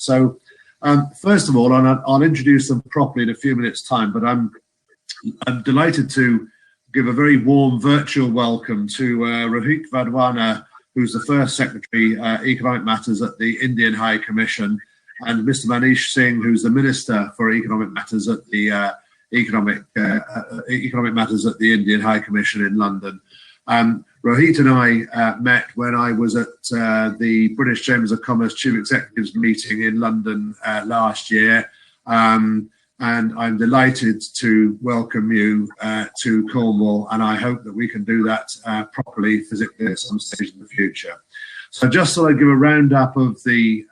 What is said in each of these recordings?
So first of all, I'll introduce them properly in a few minutes' time, but I'm delighted to give a very warm virtual welcome to Rohit Vadwana, who's the First Secretary, Economic Matters at the Indian High Commission, and Mr Manish Singh, who's the Minister for Economic Matters at the Economic Matters at the Indian High Commission in London. Rohit and I met when I was at the British Chambers of Commerce Chief Executives meeting in London last year, and I'm delighted to welcome you to Cornwall, and I hope that we can do that properly physically at some stage in the future. So just thought I'd give a roundup of the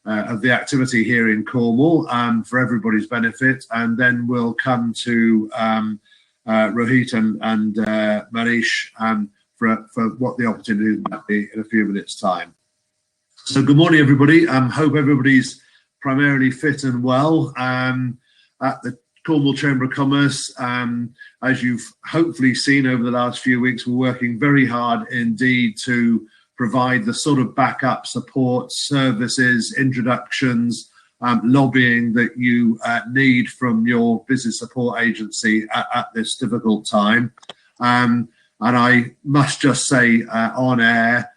activity here in Cornwall for everybody's benefit, and then we'll come to Rohit and Manish for what the opportunity might be in a few minutes' time. So good morning, everybody. Hope everybody's primarily fit and well at the Cornwall Chamber of Commerce. As you've hopefully seen over the last few weeks, we're working very hard indeed to provide the sort of backup support, services, introductions, lobbying that you need from your business support agency at this difficult time. And I must just say on air,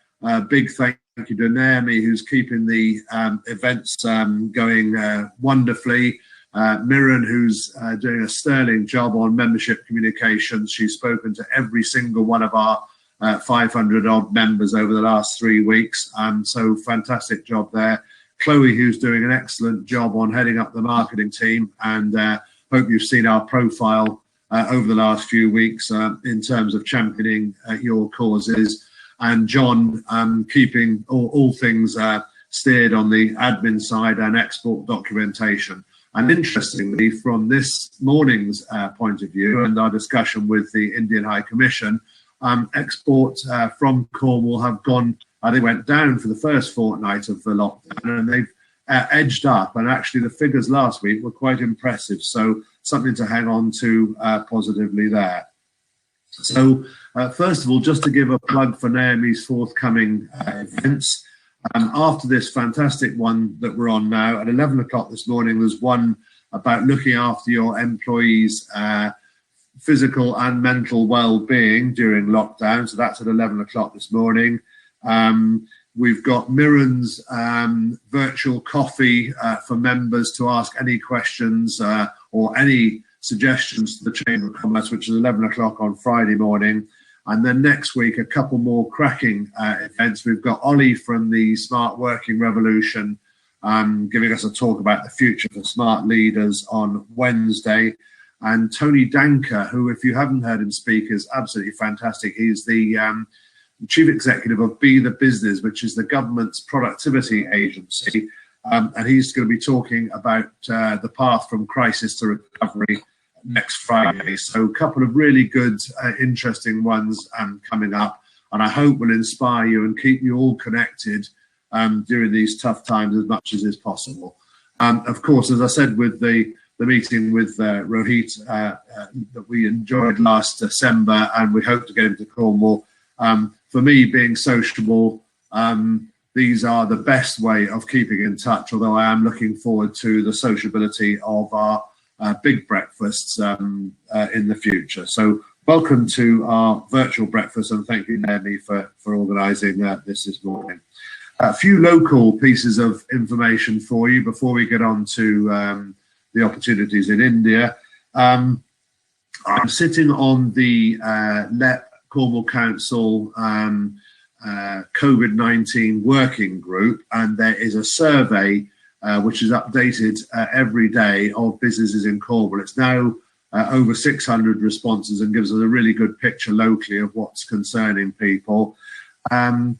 big thank you to Naomi, who's keeping the events going wonderfully. Mirren, who's doing a sterling job on membership communications. She's spoken to every single one of our 500 odd members over the last 3 weeks. So fantastic job there. Chloe, who's doing an excellent job on heading up the marketing team, and hope you've seen our profile over the last few weeks in terms of championing your causes. And John, keeping all things steered on the admin side and export documentation. And interestingly, from this morning's point of view and our discussion with the Indian High Commission, exports from Cornwall have gone, they went down for the first fortnight of the lockdown, and they've edged up. And actually the figures last week were quite impressive. So something to hang on to positively there. So first of all, just to give a plug for Naomi's forthcoming events. After this fantastic one that we're on now, at 11 o'clock this morning, there's one about looking after your employees' physical and mental well-being during lockdown. So that's at 11 o'clock this morning. We've got Mirren's virtual coffee for members to ask any questions or any suggestions to the Chamber of Commerce, which is 11 o'clock on Friday morning. And then next week, a couple more cracking events. We've got Ollie from the Smart Working Revolution giving us a talk about the future for smart leaders on Wednesday. And Tony Danker, who, if you haven't heard him speak, is absolutely fantastic. He's the Chief Executive of Be the Business, which is the government's productivity agency. And he's going to be talking about the path from crisis to recovery next Friday. So a couple of really good, interesting ones coming up, and I hope will inspire you and keep you all connected during these tough times as much as is possible. Of course, as I said with the meeting with Rohit that we enjoyed last December, and we hope to get him to Cornwall. For me, being sociable, these are the best way of keeping in touch, although I am looking forward to the sociability of our big breakfasts in the future. So welcome to our virtual breakfast, and thank you, Naomi, for organising this morning. A few local pieces of information for you before we get on to the opportunities in India. I'm sitting on the LEP Cornwall Council COVID-19 working group, and there is a survey which is updated every day of businesses in Cornwall. It's now over 600 responses and gives us a really good picture locally of what's concerning people. And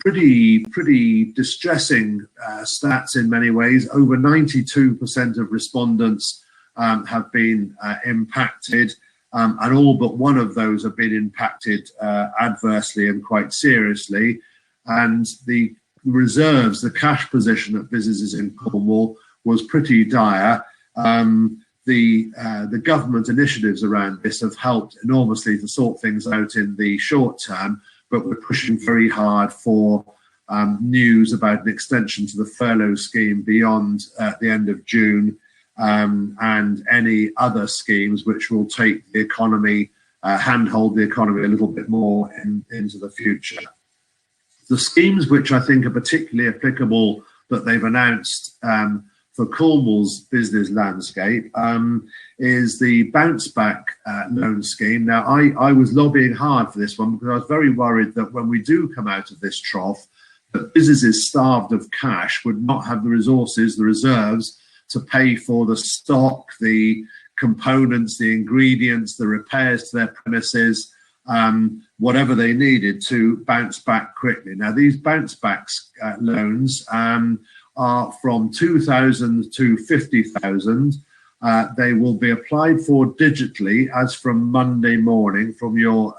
pretty distressing stats in many ways. Over 92% of respondents have been impacted, and all but one of those have been impacted adversely and quite seriously. And the reserves, the cash position of businesses in Cornwall was pretty dire. The government initiatives around this have helped enormously to sort things out in the short term, but we're pushing very hard for news about an extension to the furlough scheme beyond the end of June, and any other schemes which will take the economy, handhold the economy a little bit more into the future. The schemes which I think are particularly applicable that they've announced for Cornwall's business landscape is the bounce back loan scheme. Now, I was lobbying hard for this one because I was very worried that when we do come out of this trough, that businesses starved of cash would not have the resources, the reserves, to pay for the stock, the components, the ingredients, the repairs to their premises, whatever they needed to bounce back quickly. Now, these bounce back loans are from 2,000 to 50,000. They will be applied for digitally as from Monday morning from your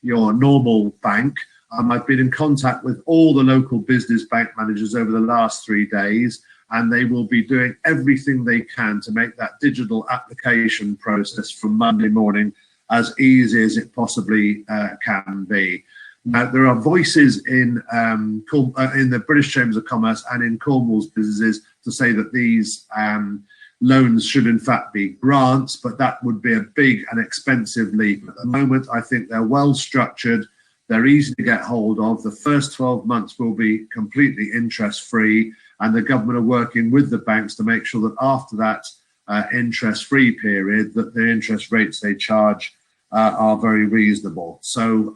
normal bank. I've been in contact with all the local business bank managers over the last 3 days, and they will be doing everything they can to make that digital application process from Monday morning as easy as it possibly can be. Now, there are voices in the British Chambers of Commerce and in Cornwall's businesses to say that these loans should in fact be grants, but that would be a big and expensive leap. At the moment, I think they're well structured. They're easy to get hold of. The first 12 months will be completely interest-free, and the government are working with the banks to make sure that after that interest-free period, that the interest rates they charge are very reasonable. So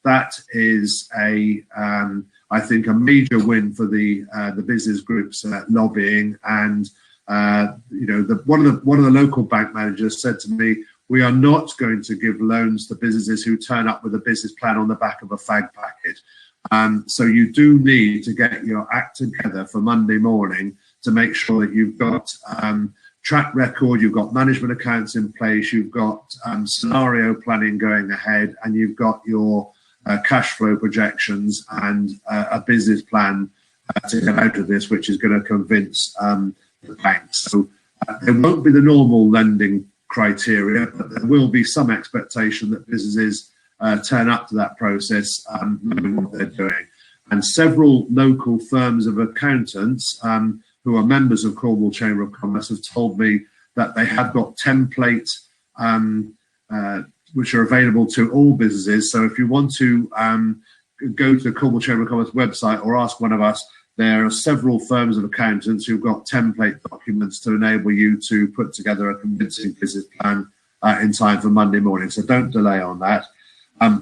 that is I think, a major win for the business groups lobbying. And one of the local bank managers said to me, "We are not going to give loans to businesses who turn up with a business plan on the back of a fag packet." So you do need to get your act together for Monday morning to make sure that you've got track record, you've got management accounts in place, you've got scenario planning going ahead, and you've got your cash flow projections and a business plan to get out of this, which is going to convince the banks. So there won't be the normal lending criteria, but there will be some expectation that businesses turn up to that process knowing what they're doing. And several local firms of accountants who are members of Cornwall Chamber of Commerce have told me that they have got templates which are available to all businesses. So if you want to go to the Cornwall Chamber of Commerce website or ask one of us, there are several firms of accountants who've got template documents to enable you to put together a convincing business plan in time for Monday morning. So don't delay on that.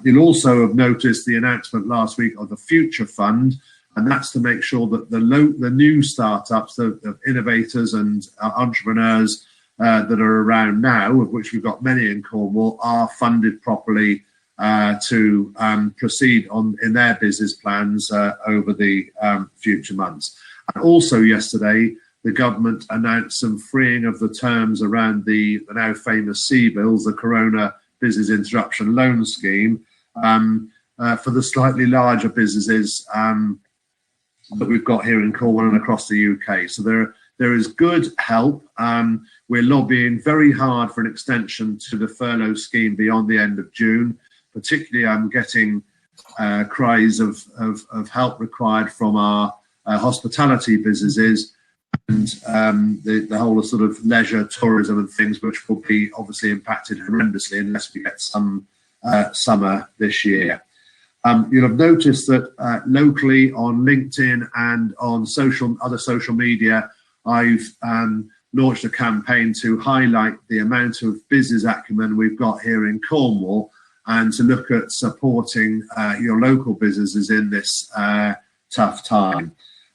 You'll also have noticed the announcement last week of the Future Fund, and that's to make sure that the new startups, the innovators and entrepreneurs that are around now, of which we've got many in Cornwall, are funded properly to proceed in their business plans over the future months. And also yesterday, the government announced some freeing of the terms around the now famous CBILS, the Corona Business Interruption Loan Scheme, for the slightly larger businesses that we've got here in Cornwall and across the UK. So there is good help. We're lobbying very hard for an extension to the furlough scheme beyond the end of June. Particularly, I'm getting cries of help required from our hospitality businesses and the whole of sort of leisure, tourism and things, which will be obviously impacted horrendously unless we get some summer this year. You'll have noticed that locally on LinkedIn and on other social media, I've launched a campaign to highlight the amount of business acumen we've got here in Cornwall and to look at supporting your local businesses in this tough time.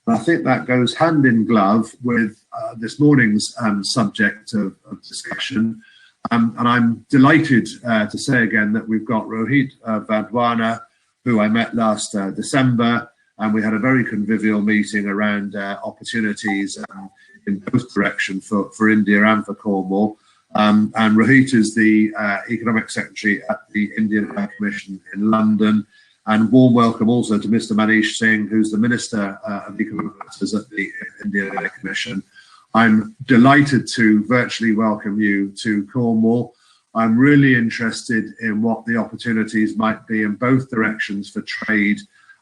And I think that goes hand in glove with this morning's subject of discussion. And I'm delighted to say again that we've got Rohit Vadwana, who I met last December, and we had a very convivial meeting around opportunities in both directions for India and for Cornwall. And Rohit is the Economic Secretary at the Indian High Commission in London. And warm welcome also to Mr Manish Singh, who's the Minister of Economic Matters at the Indian High Commission. I'm delighted to virtually welcome you to Cornwall. I'm really interested in what the opportunities might be in both directions for trade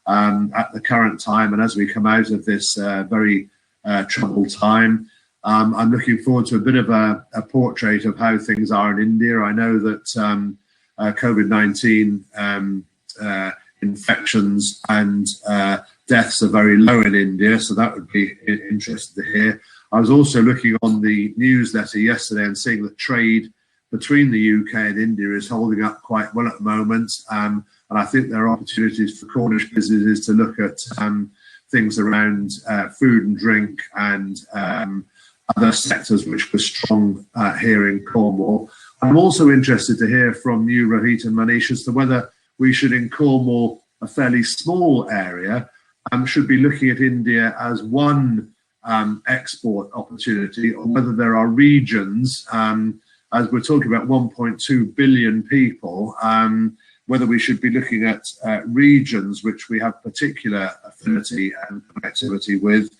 at the current time, and as we come out of this very troubled time. I'm looking forward to a bit of a portrait of how things are in India. I know that COVID-19 infections and deaths are very low in India, so that would be interesting to hear. I was also looking on the newsletter yesterday and seeing that trade between the UK and India is holding up quite well at the moment, and I think there are opportunities for Cornish businesses to look at things around food and drink and other sectors which were strong here in Cornwall. I'm also interested to hear from you, Rohit and Manish, as to whether we should, in Cornwall, a fairly small area, should be looking at India as one export opportunity, or whether there are regions, as we're talking about 1.2 billion people, whether we should be looking at regions which we have particular affinity and connectivity with,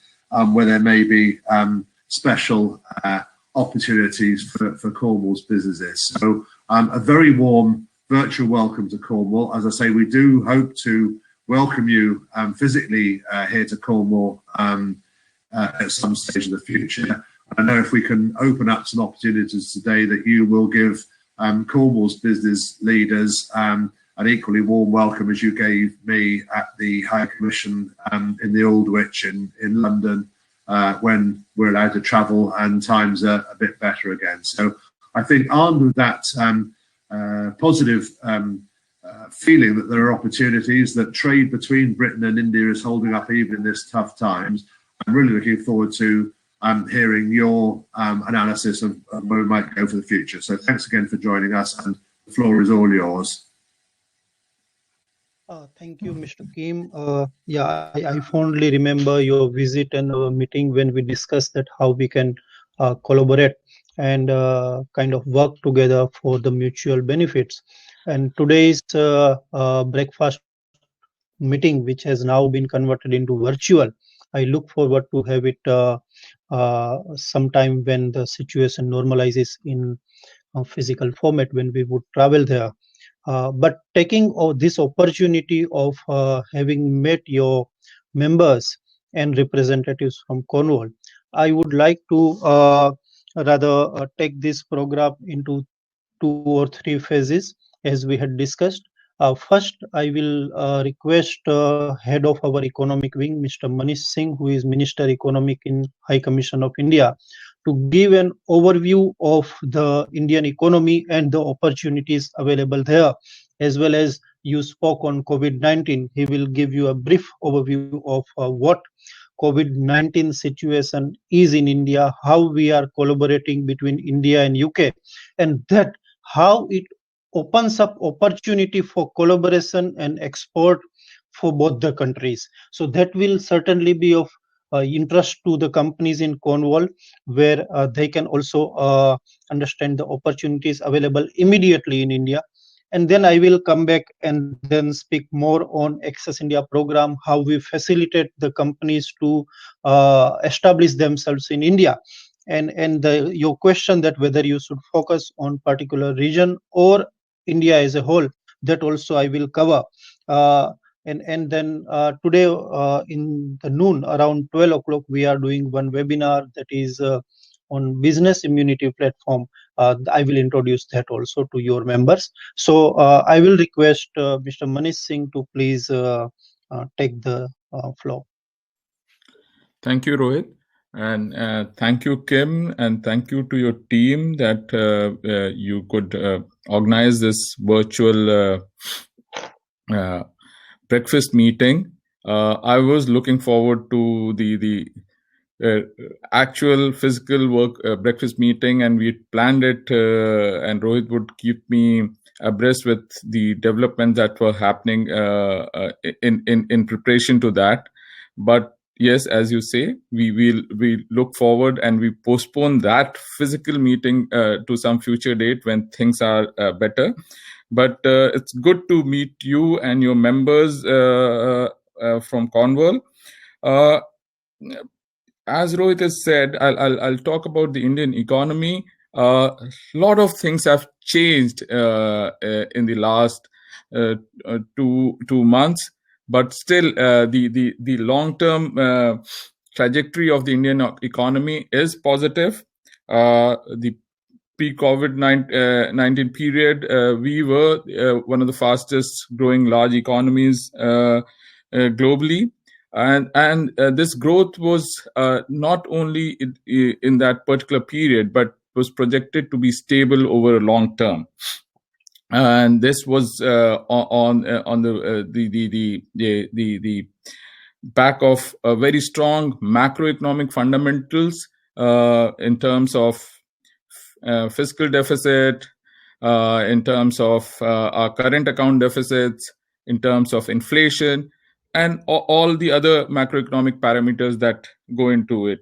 where there may be special opportunities for Cornwall's businesses. So a very warm virtual welcome to Cornwall. As I say, we do hope to welcome you physically here to Cornwall at some stage in the future. I know if we can open up some opportunities today, that you will give Cornwall's business leaders an equally warm welcome as you gave me at the High Commission in the Aldwych in London, when we're allowed to travel and times are a bit better again. So I think, armed with that positive feeling that there are opportunities, that trade between Britain and India is holding up even in this tough times, I'm really looking forward to hearing your analysis of where we might go for the future. So thanks again for joining us, and the floor is all yours. Thank you, Mr. Kim. Yeah, I fondly remember your visit and our meeting when we discussed that how we can collaborate and kind of work together for the mutual benefits. And today's breakfast meeting, which has now been converted into virtual, I look forward to have it sometime when the situation normalizes in a physical format, when we would travel there. But taking this opportunity of having met your members and representatives from Cornwall, I would like to rather take this program into 2 or 3 phases, as we had discussed. First, I will request head of our economic wing, Mr. Manish Singh, who is Minister Economic in High Commission of India, to give an overview of the Indian economy and the opportunities available there, as well as you spoke on COVID-19. He will give you a brief overview of what COVID-19 situation is in India, how we are collaborating between India and UK, and that how it opens up opportunity for collaboration and export for both the countries. So that will certainly be of interest to the companies in Cornwall, where they can also understand the opportunities available immediately in India. And then I will come back and then speak more on Access India program, how we facilitate the companies to establish themselves in India. And your question that whether you should focus on particular region or India as a whole, that also I will cover. And then today in the noon, around 12 o'clock, we are doing one webinar that is on business immunity platform. I will introduce that also to your members. So I will request Mr. Manish Singh to please take the floor. Thank you, Rohit. And thank you, Kim, and thank you to your team that you could organize this virtual breakfast meeting. I was looking forward to the actual physical work breakfast meeting, and we planned it, and Rohit would keep me abreast with the developments that were happening in preparation to that. But yes, as you say, we look forward and we postpone that physical meeting to some future date when things are better. But it's good to meet you and your members from Cornwall. As Rohit has said, I'll talk about the Indian economy. A lot of things have changed in the last 2 months. but still the long-term trajectory of the Indian economy is positive. The pre-COVID-19 period, we were one of the fastest growing large economies globally. And this growth was not only in that particular period, but was projected to be stable over a long term. And this was on the back of very strong macroeconomic fundamentals in terms of fiscal deficit, in terms of our current account deficits, in terms of inflation, and all the other macroeconomic parameters that go into it.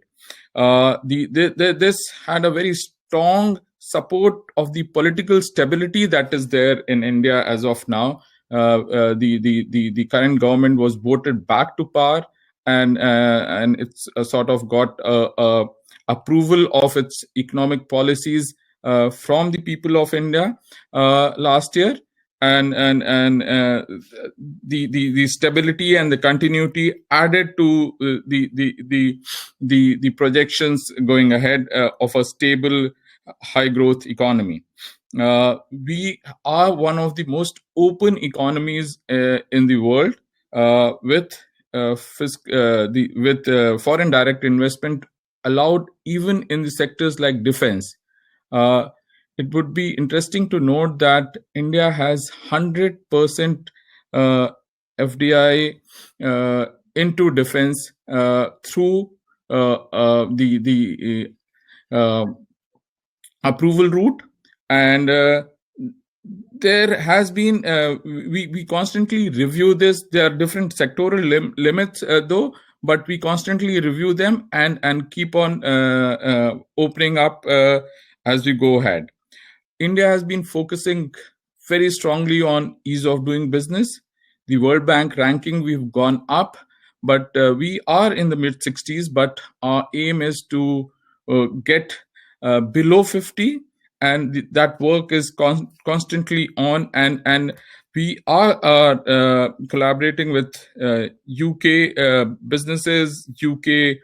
This had a very strong support of the political stability that is there in India as of now. The current government was voted back to power, and it's sort of got approval of its economic policies from the people of India last year, and the stability and the continuity added to the projections going ahead of a stable, high growth economy. We are one of the most open economies in the world, with foreign direct investment allowed even in the sectors like defense. It would be interesting to note that India has 100% FDI into defense through the approval route, and there has been we constantly review this. There are different sectoral limits though, but we constantly review them and keep on opening up as we go ahead. India has been focusing very strongly on ease of doing business. The World Bank ranking, we've gone up, but we are in the mid 60s, but our aim is to get below 50, and that work is constantly on, and we are collaborating with UK businesses, UK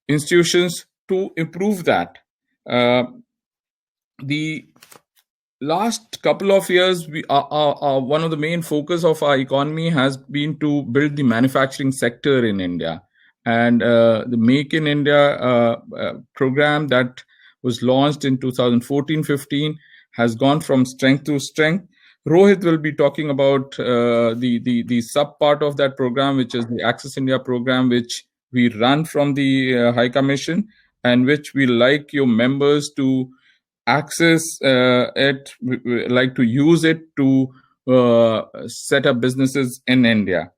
institutions to improve that. The last couple of years, we are one of the main focus of our economy has been to build the manufacturing sector in India, and the Make in India program that was launched in 2014-15 has gone from strength to strength. Rohit will be talking about the sub part of that program, which is the Access India program, which we run from the High Commission, and which we like your members to access it, like to use it to set up businesses in India.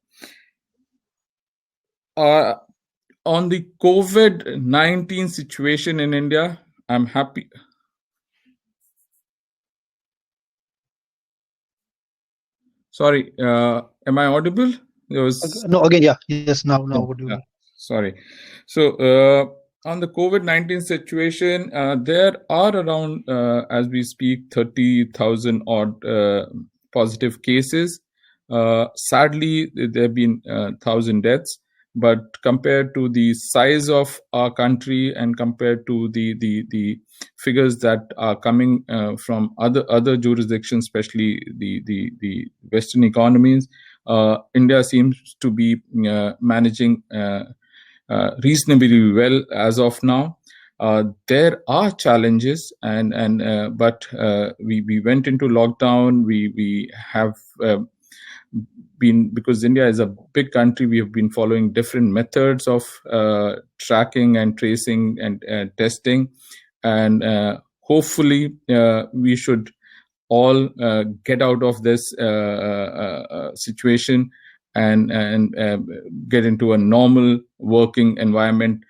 On the COVID-19 situation in India, I'm happy. Sorry, am I audible? No, again, yeah, yes, now what do you mean? Sorry. So on the COVID-19 situation, there are around, as we speak, 30,000 odd positive cases. Sadly, there have been 1,000 deaths. But compared to the size of our country and compared to the figures that are coming from other jurisdictions, especially the Western economies, India seems to be managing reasonably well as of now. There are challenges, but we went into lockdown. We have been, because India is a big country, we have been following different methods of tracking and tracing and testing, and hopefully we should all get out of this situation and get into a normal working environment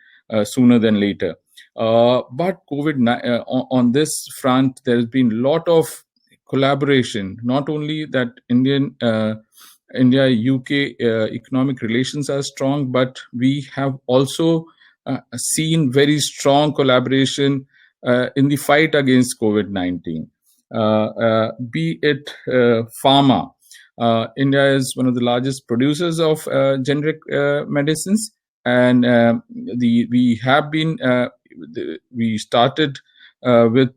sooner than later. But COVID on this front, there has been a lot of collaboration. Not only that India-UK economic relations are strong, but we have also seen very strong collaboration in the fight against COVID-19. Be it pharma, India is one of the largest producers of generic medicines, and we started with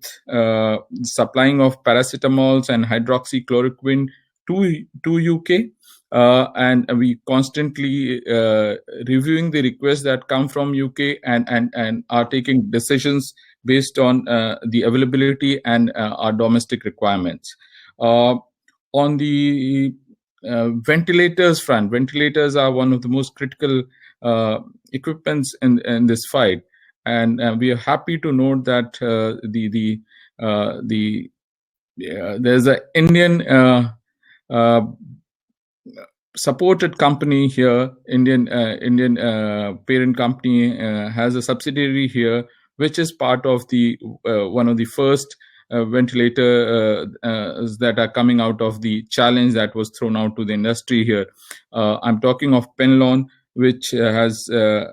supplying of paracetamols and hydroxychloroquine to UK. And we constantly reviewing the requests that come from UK, and are taking decisions based on the availability and our domestic requirements. On the ventilators front, ventilators are one of the most critical equipments in this fight, and we are happy to note that there's an Indian supported company here, Indian parent company has a subsidiary here, which is part of the one of the first ventilator that are coming out of the challenge that was thrown out to the industry here. I'm talking of Penlon, which has the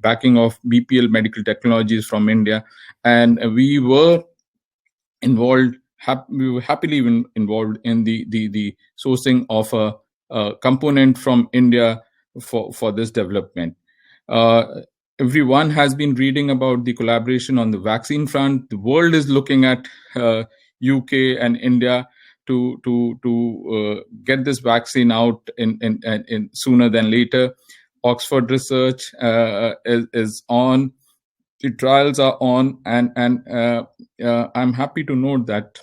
backing of BPL Medical Technologies from India, and we were involved. We were happily involved in the sourcing of a component from India for this development. Everyone has been reading about the collaboration on the vaccine front. The world is looking at UK and India to get this vaccine out in sooner than later. Oxford research is on. The trials are on, and I'm happy to note that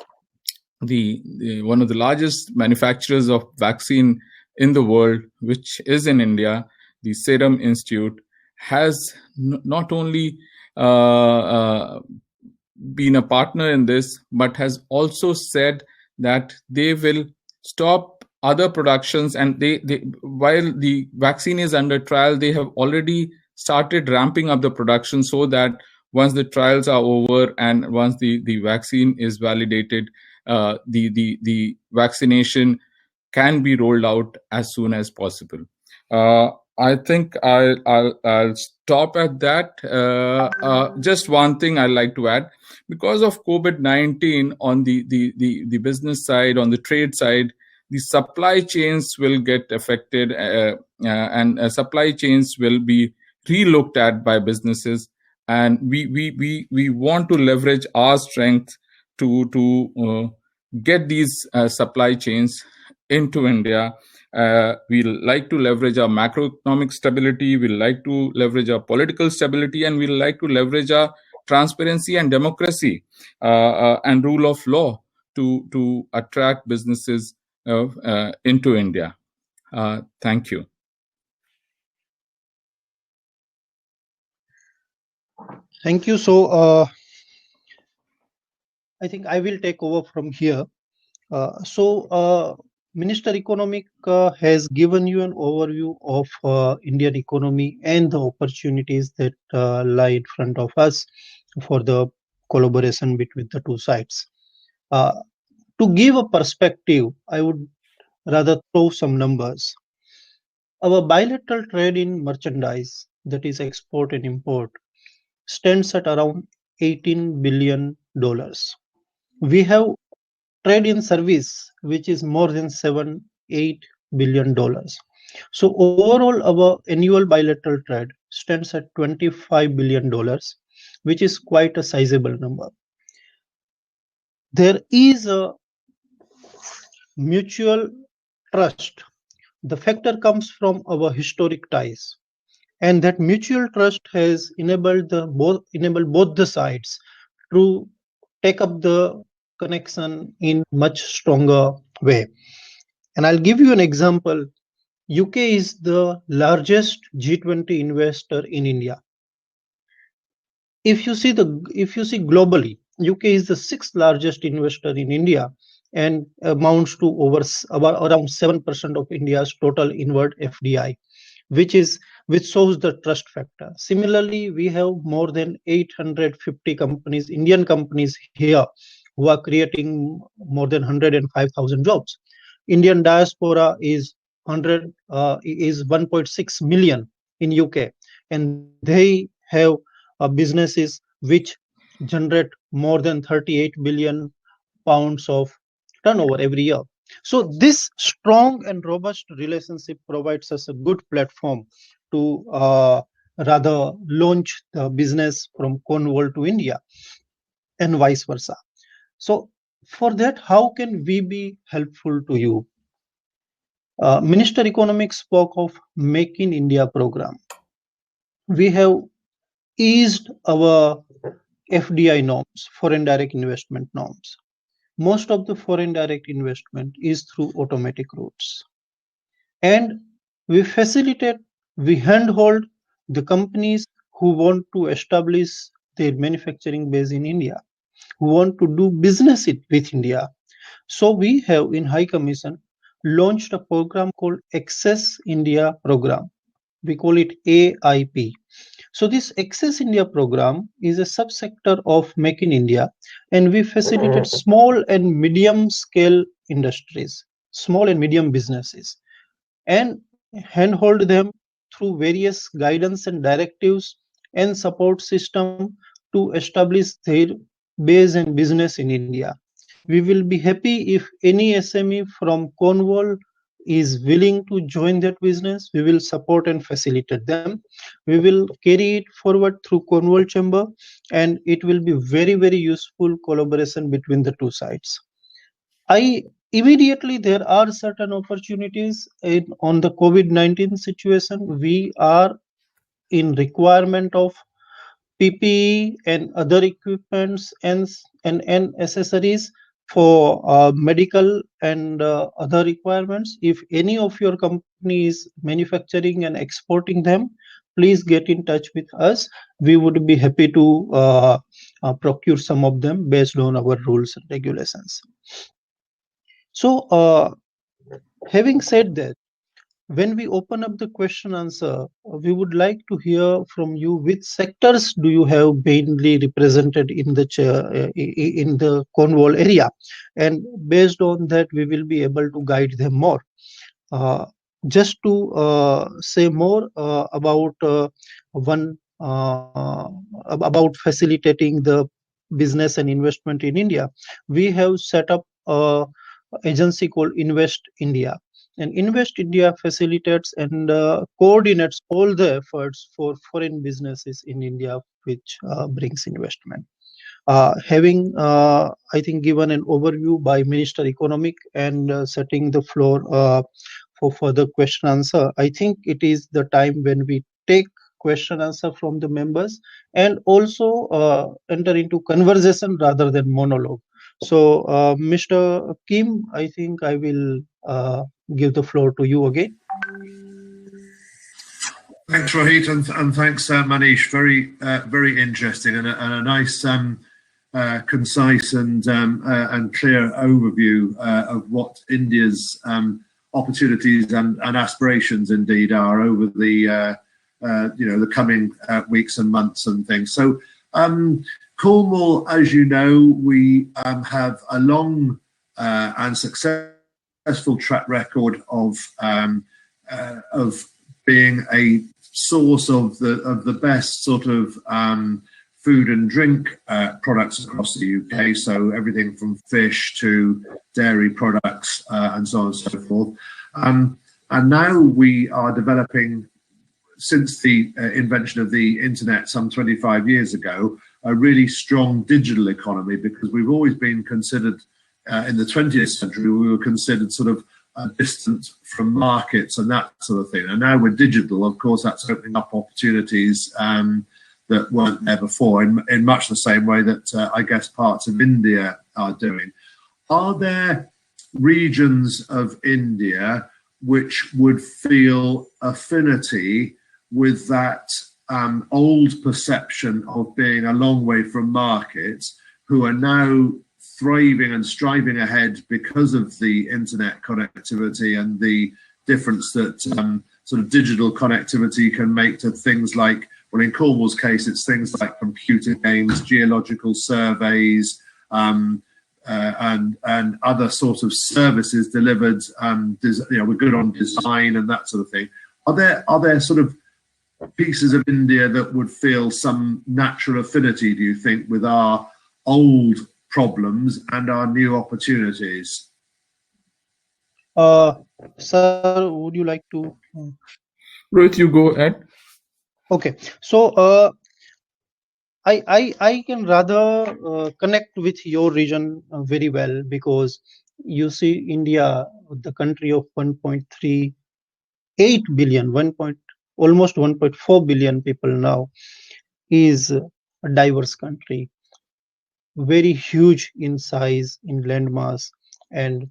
the one of the largest manufacturers of vaccine in the world, which is in India, the Serum Institute, has not only been a partner in this, but has also said that they will stop other productions, and they while the vaccine is under trial, they have already started ramping up the production, so that once the trials are over and once the vaccine is validated, the vaccination can be rolled out as soon as possible. I think I'll stop at that. Just one thing I'd like to add: because of COVID-19, on the business side, on the trade side, the supply chains will get affected, and supply chains will be re-looked at by businesses, and we want to leverage our strength to get these supply chains into India. We like to leverage our macroeconomic stability, we like to leverage our political stability, and we like to leverage our transparency and democracy and rule of law to attract businesses into India. Thank you. Thank you. So I think I will take over from here. Minister Economic has given you an overview of Indian economy and the opportunities that lie in front of us for the collaboration between the two sides. To give a perspective, I would rather throw some numbers. Our bilateral trade in merchandise, that is export and import, stands at around $18 billion. We have trade in service, which is more than $7-8 billion. So overall, our annual bilateral trade stands at $25 billion, which is quite a sizable number. There is a mutual trust. The factor comes from our historic ties, and that mutual trust has enabled both the sides to take up the connection in much stronger way. And I'll give you an example. UK is the largest G20 investor in India. If you see globally, UK is the 6th largest investor in India and amounts to around 7% of India's total inward FDI, which shows the trust factor. Similarly, we have more than 850 companies, Indian companies here, who are creating more than 105,000 jobs. Indian diaspora is 1.6 million in UK, and they have businesses which generate more than 38 billion pounds of turnover every year. So this strong and robust relationship provides us a good platform to rather launch the business from Cornwall to India and vice versa. So for that, how can we be helpful to you? Minister Economics spoke of Make in India program. We have eased our FDI norms, foreign direct investment norms. Most of the foreign direct investment is through automatic routes. And we facilitate, we handhold the companies who want to establish their manufacturing base in India, who want to do business with India. So we have in High Commission launched a program called Access India Program. We call it AIP. So this Access India program is a subsector of Make in India, and we facilitate small and medium scale industries, small and medium businesses, and handhold them through various guidance and directives and support system to establish their base and business in India. We will be happy if any SME from Cornwall is willing to join that business. We will support and facilitate them. We will carry it forward through Cornwall Chamber, and it will be very, very useful collaboration between the two sides. Immediately there are certain opportunities on the COVID-19 situation. We are in requirement of PPE and other equipments and accessories for medical and other requirements. If any of your company is manufacturing and exporting them, please get in touch with us. We would be happy to procure some of them based on our rules and regulations. So having said that, when we open up the question answer, we would like to hear from you which sectors do you have mainly represented in the Cornwall area, and based on that we will be able to guide them more. Just to say more about about facilitating the business and investment in India, we have set up an agency called Invest India. And Invest India facilitates and coordinates all the efforts for foreign businesses in India, which brings investment. Having, I think, given an overview by Minister Economic and setting the floor for further question answer, I think it is the time when we take question answer from the members and also enter into conversation rather than monologue. So, Mr. Kim, I think I will give the floor to you again. Thanks, Rohit, and thanks, Manish. Very interesting and a nice, concise and clear overview of what India's opportunities and aspirations indeed are over the the coming weeks and months and things. So. Cornwall, as you know, we have a long and successful track record of being a source of the best sort of food and drink products across the UK. So everything from fish to dairy products and so on and so forth. And now we are developing, since the invention of the internet some 25 years ago, a really strong digital economy, because we've always been considered, in the 20th century, we were considered sort of distant from markets and that sort of thing. And now we're digital, of course, that's opening up opportunities that weren't there before, in much the same way that I guess parts of India are doing. Are there regions of India which would feel affinity with that old perception of being a long way from markets, who are now thriving and striving ahead because of the internet connectivity and the difference that sort of digital connectivity can make to things like, well, in Cornwall's case, it's things like computer games, geological surveys, and other sorts of services delivered. We're good on design and that sort of thing. Are there sort of pieces of India that would feel some natural affinity, do you think, with our old problems and our new opportunities? Sir, would you like to? Rohit, you go ahead. Okay, so I can rather connect with your region very well, because you see India, the country of 1.38 billion, almost 1.4 billion people now, is a diverse country, very huge in size, in landmass, and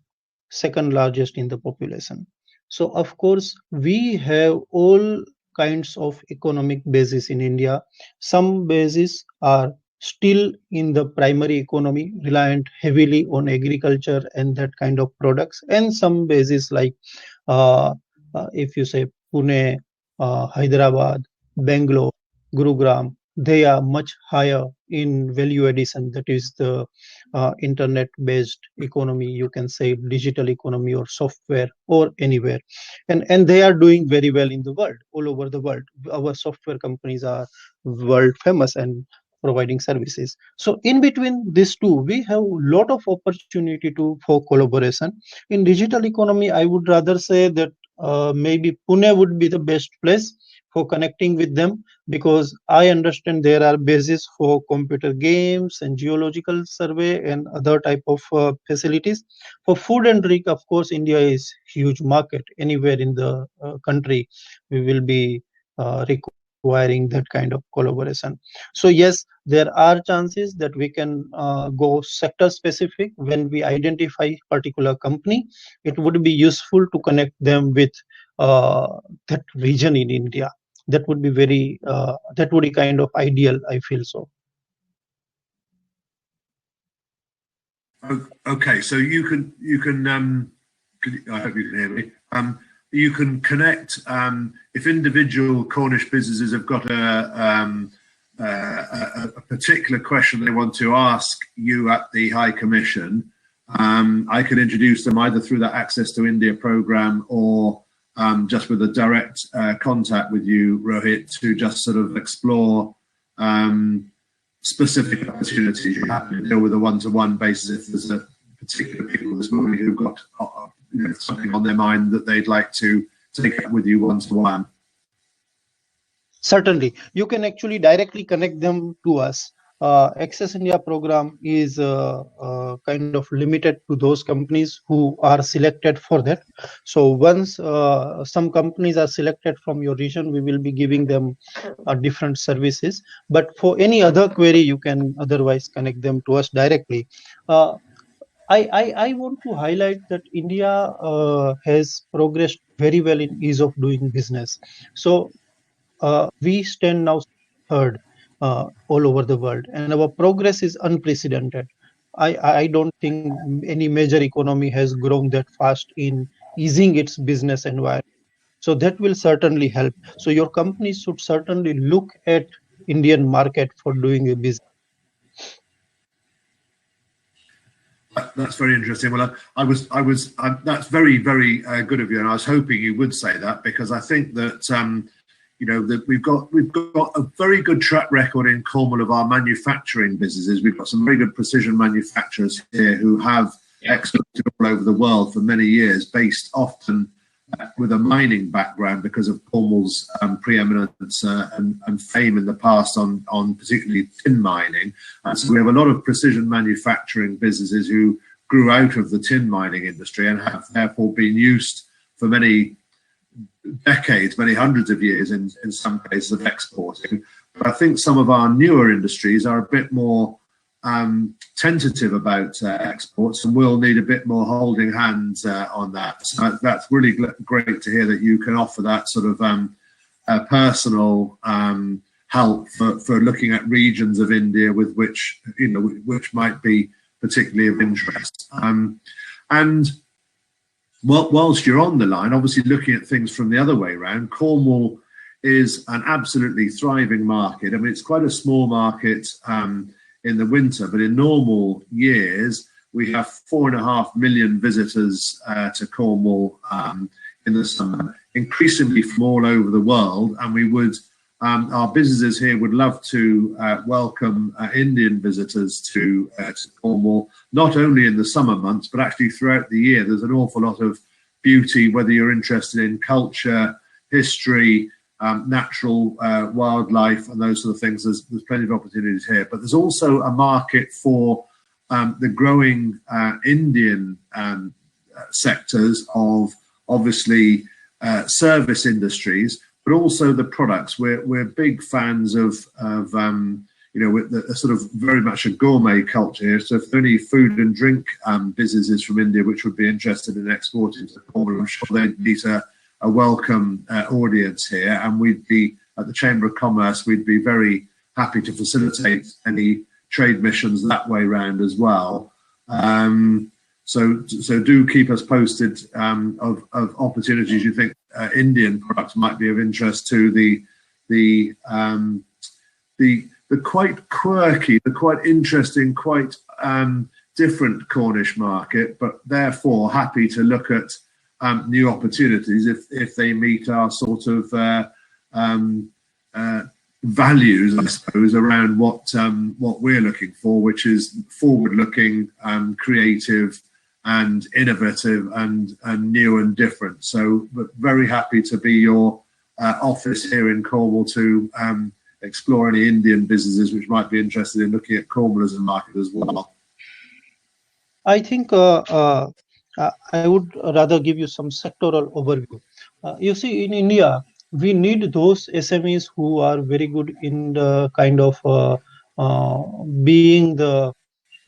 second largest in the population. So of course we have all kinds of economic bases in India. Some bases are still in the primary economy, reliant heavily on agriculture and that kind of products, and some bases like uh, if you say Pune, Hyderabad, Bangalore, Gurugram, they are much higher in value addition. That is the internet-based economy, you can say digital economy or software or anywhere, and they are doing very well in the world, all over the world. Our software companies are world famous and providing services. So in between these two, we have a lot of opportunity for collaboration. In digital economy, I would rather say that maybe Pune would be the best place for connecting with them, because I understand there are bases for computer games and geological survey and other type of facilities. For food and drink, of course, India is huge market. Anywhere in the country, we will be requiring that kind of collaboration. So yes, there are chances that we can go sector specific. When we identify particular company, it would be useful to connect them with uh, that region in India. That would be very that would be kind of ideal, I feel so. Okay, so you can I hope you can hear me. You can connect if individual Cornish businesses have got a particular question they want to ask you at the High Commission. I can introduce them either through that Access to India program or just with a direct contact with you, Rohit, to just sort of explore specific opportunities you have to deal with a one-to-one basis if there's a particular people this morning who've got something on their mind that they'd like to take up with you one-to-one. Certainly, you can actually directly connect them to us. Access India program is kind of limited to those companies who are selected for that. So once some companies are selected from your region, we will be giving them different services. But for any other query, you can otherwise connect them to us directly. I want to highlight that India has progressed very well in ease of doing business. So we stand now third all over the world, and our progress is unprecedented. I don't think any major economy has grown that fast in easing its business environment. So that will certainly help. So your company should certainly look at Indian market for doing a business. That's very interesting. Well, that's very, very good of you, and I was hoping you would say that, because I think that that we've got a very good track record in Cornwall of our manufacturing businesses. We've got some very good precision manufacturers here who have exported all over the world for many years, based often with a mining background because of Cornwall's preeminence and fame in the past on particularly tin mining. And so we have a lot of precision manufacturing businesses who grew out of the tin mining industry and have therefore been used for many decades, many hundreds of years in some cases, of exporting. But I think some of our newer industries are a bit more tentative about exports, and will need a bit more holding hands on that. So that's really great to hear that you can offer that sort of personal help for looking at regions of India with which might be particularly of interest. And whilst you're on the line, obviously looking at things from the other way around, Cornwall is an absolutely thriving market. I mean, it's quite a small market in the winter, but in normal years, we have 4.5 million visitors to Cornwall in the summer, increasingly from all over the world. And we would, our businesses here would love to welcome Indian visitors to Cornwall, not only in the summer months, but actually throughout the year. There's an awful lot of beauty, whether you're interested in culture, history, natural wildlife, and those sort of things. There's plenty of opportunities here. But there's also a market for the growing Indian sectors of obviously service industries, but also the products. We're big fans of with the sort of very much a gourmet culture here. So if there are any food and drink businesses from India which would be interested in exporting to Cornwall, I'm sure they'd meet a welcome audience here, and we'd be at the Chamber of Commerce. We'd be very happy to facilitate any trade missions that way round as well. So do keep us posted of opportunities you think Indian products might be of interest to the quite quirky, the quite interesting, quite different Cornish market, but therefore happy to look at new opportunities if they meet our sort of values, I suppose, around what we're looking for, which is forward-looking, creative, and innovative, and new and different. So, but very happy to be your office here in Cornwall to explore any Indian businesses which might be interested in looking at Cornwall as a market as well. I think I would rather give you some sectoral overview. You see, in India, we need those SMEs who are very good in the kind of being the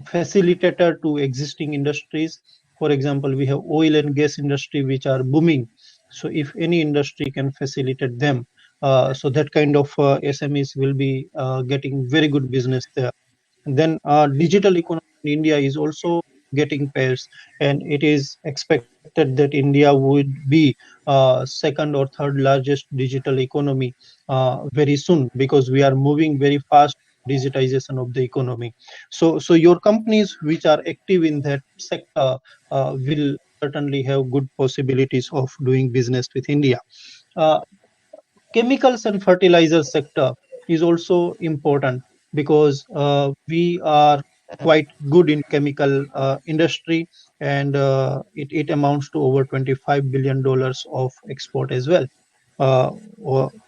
facilitator to existing industries. For example, we have oil and gas industry which are booming. So if any industry can facilitate them, so that kind of SMEs will be getting very good business there. And then digital economy in India is also getting pace, and it is expected that India would be second or third largest digital economy very soon, because we are moving very fast digitization of the economy. So your companies which are active in that sector will certainly have good possibilities of doing business with India. Chemicals and fertilizer sector is also important, because we are quite good in chemical industry, and it amounts to over $25 billion of export as well.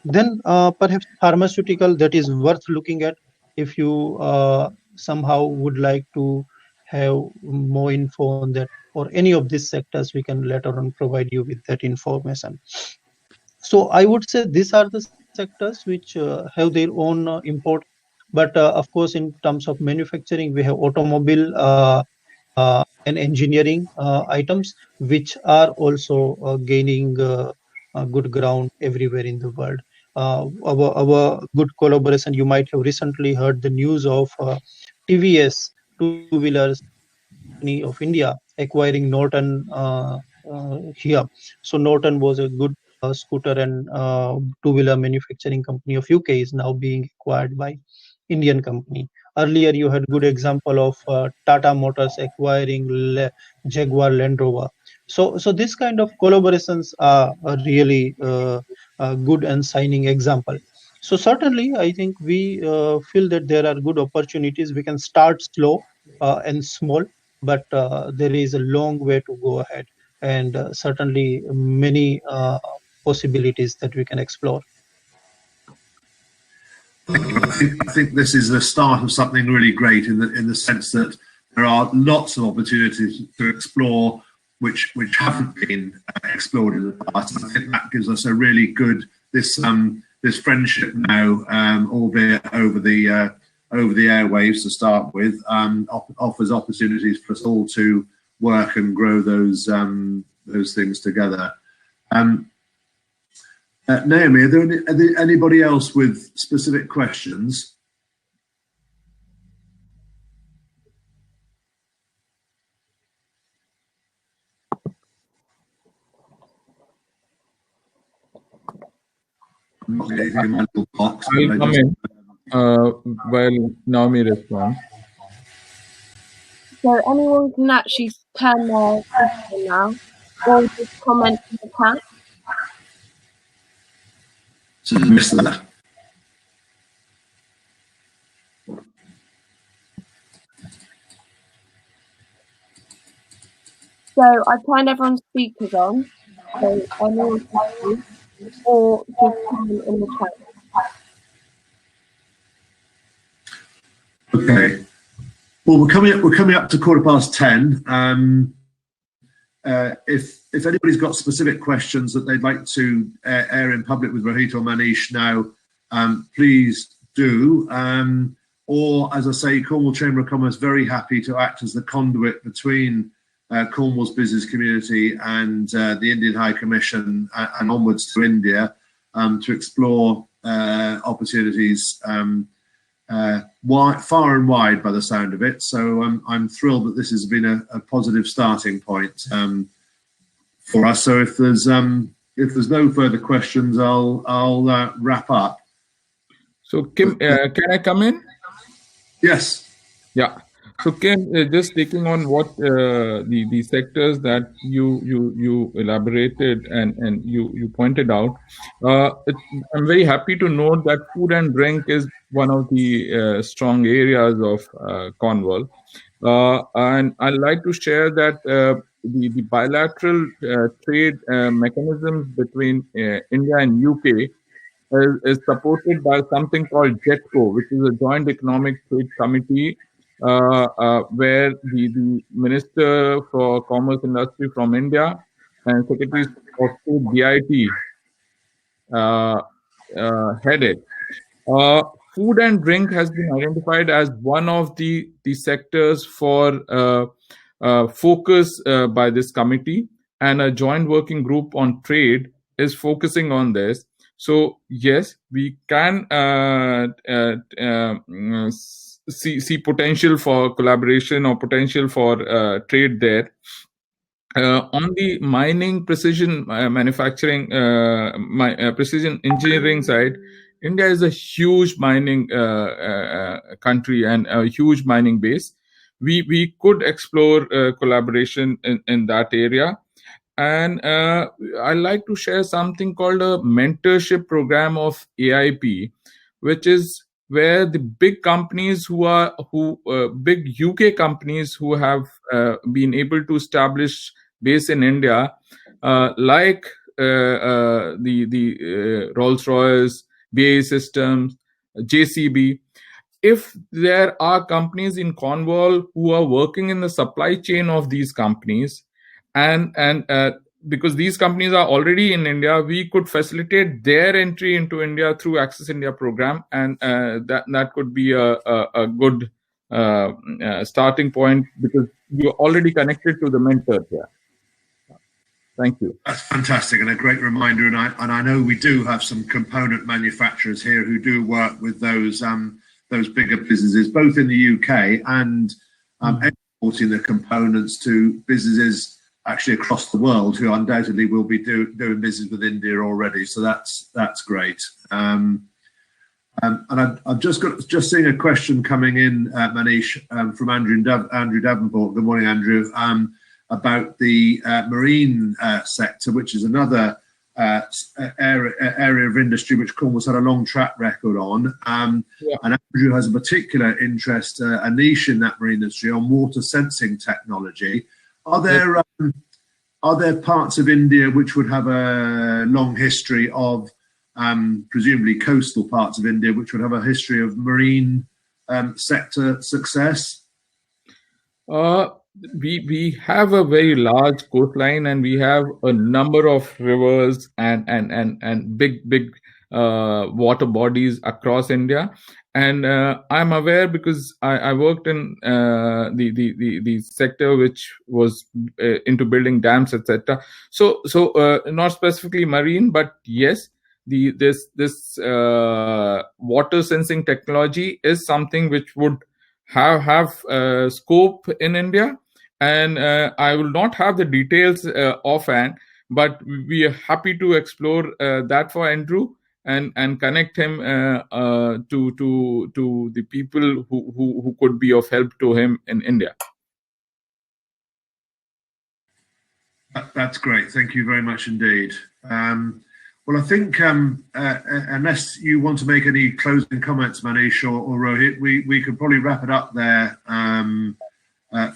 Then perhaps pharmaceutical, that is worth looking at. If you somehow would like to have more info on that or any of these sectors, we can later on provide you with that information. So I would say these are the sectors which have their own import. But of course, in terms of manufacturing, we have automobile and engineering items, which are also gaining good ground everywhere in the world. Our good collaboration, you might have recently heard the news of TVS two-wheelers of India acquiring Norton here. So Norton was a good scooter and two-wheeler manufacturing company of UK, is now being acquired by Indian company. Earlier, you had good example of Tata Motors acquiring Jaguar Land Rover. So this kind of collaborations are really good and shining example. So certainly, I think we feel that there are good opportunities. We can start slow and small, but there is a long way to go ahead, and certainly many possibilities that we can explore. I think this is the start of something really great in the sense that there are lots of opportunities to explore which haven't been explored in the past. I think that gives us a really good this friendship now, albeit over the airwaves to start with, offers opportunities for us all to work and grow those things together. Naomi, are there anybody else with specific questions? I'm not getting in my little box. I'll come in while Naomi responds. So anyone can actually turn their question now, or just comment in the chat. Missed that. So I've turned everyone's speakers on. so anyone can speak or just comment in the chat. Okay. Well, we're coming up to 10:15. If anybody's got specific questions that they'd like to air in public with Rohit or Manish now, please do. Or, as I say, Cornwall Chamber of Commerce very happy to act as the conduit between Cornwall's business community and the Indian High Commission and onwards to India to explore opportunities far and wide by the sound of it. So I'm thrilled that this has been a positive starting point for us. So if there's no further questions, I'll wrap up. So Kim, can I come in? Yes. Yeah. So Kim, just taking on what the sectors that you elaborated and you pointed out, I'm very happy to note that food and drink is one of the strong areas of Cornwall, and I'd like to share that the bilateral trade mechanisms between India and UK is supported by something called JETCO, which is a Joint Economic Trade Committee, where the Minister for Commerce Industry from India and Secretary of State BIT headed. Food and drink has been identified as one of the sectors for focus by this committee, and a joint working group on trade is focusing on this. So yes, we can see potential for collaboration or potential for trade there. On the mining, precision manufacturing, precision engineering side, India is a huge mining country and a huge mining base. We could explore collaboration in that area. And I like to share something called a mentorship program of AIP, which is where the big companies big UK companies who have been able to establish base in India, like the Rolls-Royce, BAE Systems, JCB. If there are companies in Cornwall who are working in the supply chain of these companies, and because these companies are already in India, we could facilitate their entry into India through Access India program, and that could be a good starting point, because you're already connected to the mentor here. Thank you. That's fantastic and a great reminder. And I know we do have some component manufacturers here who do work with those bigger businesses, both in the UK and exporting the components to businesses actually across the world, who undoubtedly will be doing business with India already. So that's great. And I've just seeing a question coming in, Manish, from Andrew Davenport. Good morning, Andrew. About the marine sector, which is another area of industry which Cornwall's had a long track record on. And Andrew has a particular interest, a niche in that marine industry on water sensing technology. Are there parts of India which would have a long history of, presumably coastal parts of India, which would have a history of marine sector success? We have a very large coastline, and we have a number of rivers and big water bodies across India. And I'm aware, because I worked in the sector which was into building dams, etc. So not specifically marine, but yes, this water sensing technology is something which would have scope in India. And I will not have the details offhand, but we are happy to explore that for Andrew and connect him to the people who could be of help to him in India. That's great. Thank you very much indeed. Well, I think unless you want to make any closing comments, Manish or Rohit, we could probably wrap it up there.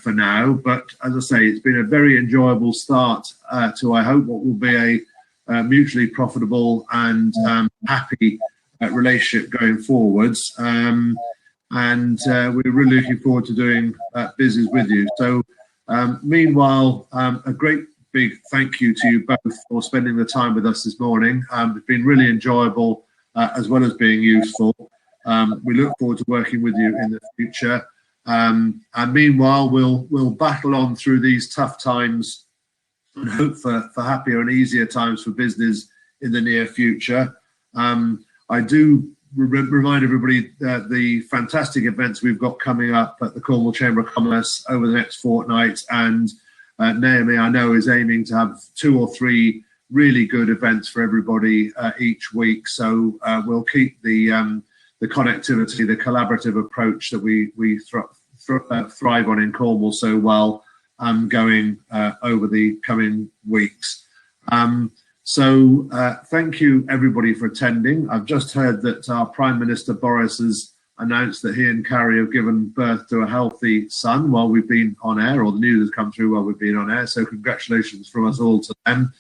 for now. But as I say, it's been a very enjoyable start to, I hope, what will be a mutually profitable and happy relationship going forwards. And we're really looking forward to doing business with you. So meanwhile, a great big thank you to you both for spending the time with us this morning. It's been really enjoyable as well as being useful. We look forward to working with you in the future. And meanwhile, we'll battle on through these tough times and hope for happier and easier times for business in the near future. I do remind everybody that the fantastic events we've got coming up at the Cornwall Chamber of Commerce over the next fortnight, and Naomi, I know, is aiming to have 2 or 3 really good events for everybody each week. So we'll keep the connectivity, the collaborative approach that we thrive on in Cornwall so well going over the coming weeks. So thank you everybody for attending. I've just heard that our Prime Minister Boris has announced that he and Carrie have given birth to a healthy son while we've been on air, or the news has come through while we've been on air. So congratulations from us all to them.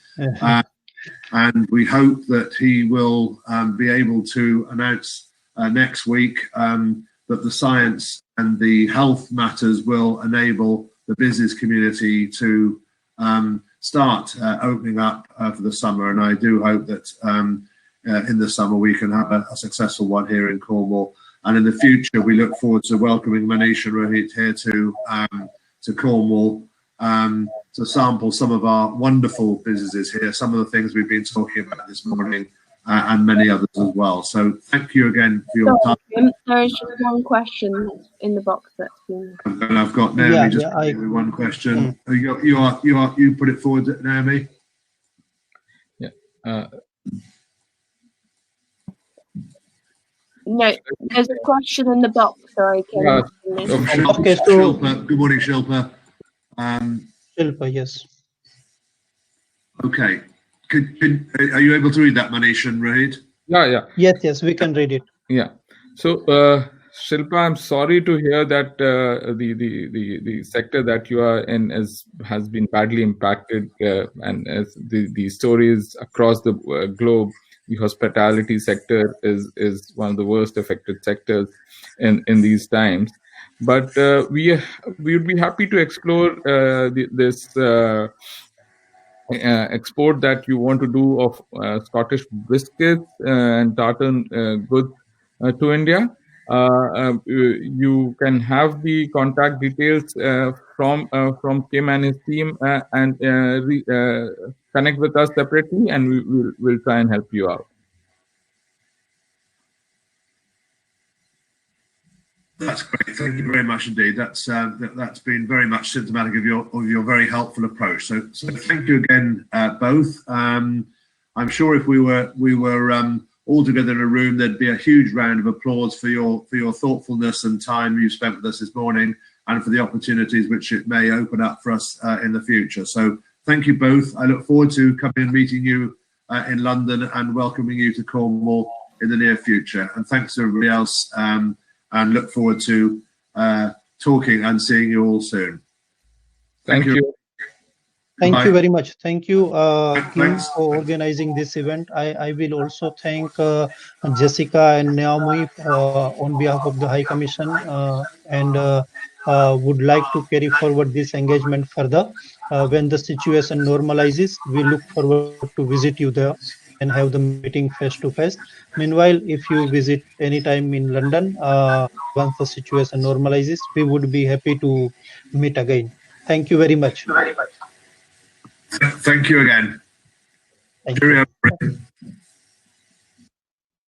And we hope that he will be able to announce next week that the science and the health matters will enable the business community to start opening up for the summer. And I do hope that in the summer we can have a successful one here in Cornwall. And in the future, we look forward to welcoming Manish and Rohit here to Cornwall to sample some of our wonderful businesses here, some of the things we've been talking about this morning, and many others as well. So thank you again for your time. There is just one question in the box that's been... And I've got Naomi with one question. You put it forward, Naomi. Yeah. No, there's a question in the box. Sorry, okay, so Shilpa. Good morning, Shilpa. Shilpa, yes. Okay. Are you able to read that, Manish and Rohit? Yeah. Yes, we can read it. Yeah. So, Shilpa, I'm sorry to hear that the sector that you are in has been badly impacted, and as the stories across the globe, the hospitality sector is one of the worst affected sectors in these times. But we would be happy to explore this export that you want to do of Scottish biscuits and tartan goods to India. You can have the contact details from Kim and his team and connect with us separately, and we'll try and help you out. That's great. Thank you very much indeed. That's been very much symptomatic of your very helpful approach. So thank you again, both. I'm sure if we were all together in a room, there'd be a huge round of applause for your thoughtfulness and time you spent with us this morning, and for the opportunities which it may open up for us in the future. So thank you both. I look forward to coming and meeting you in London and welcoming you to Cornwall in the near future. And thanks to everybody else, and look forward to talking and seeing you all soon. Thank you. Thank you very much. Thank you, Kim, for organizing this event. I will also thank Jessica and Naomi on behalf of the High Commission, and would like to carry forward this engagement further. When the situation normalizes, we look forward to visit you there and have the meeting face to face. Meanwhile, if you visit anytime in London, once the situation normalizes, we would be happy to meet again. Thank you very much. Thank you again. Thank you.